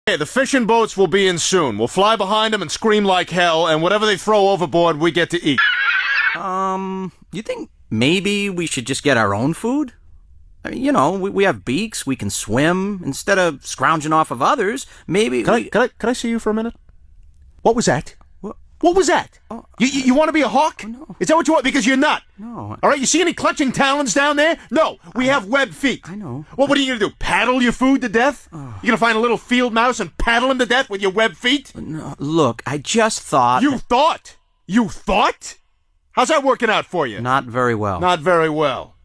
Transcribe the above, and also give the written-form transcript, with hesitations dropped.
Hey, the fishing boats will be in soon. We'll fly behind them and scream like hell, and whatever they throw overboard, we get to eat. You think maybe we should just get our own food? I mean, we have beaks, we can swim. Instead of scrounging off of others, maybe Can I see you for a minute? What was that? What was that? You want to be a hawk? Oh, no. Is that what you want? Because you're not. No. All right, you see any clutching talons down there? No, we have webbed feet. I know. Well, what are you going to do, paddle your food to death? You going to find a little field mouse and paddle him to death with your webbed feet? No, look, I just thought... You thought? You thought? How's that working out for you? Not very well. Not very well.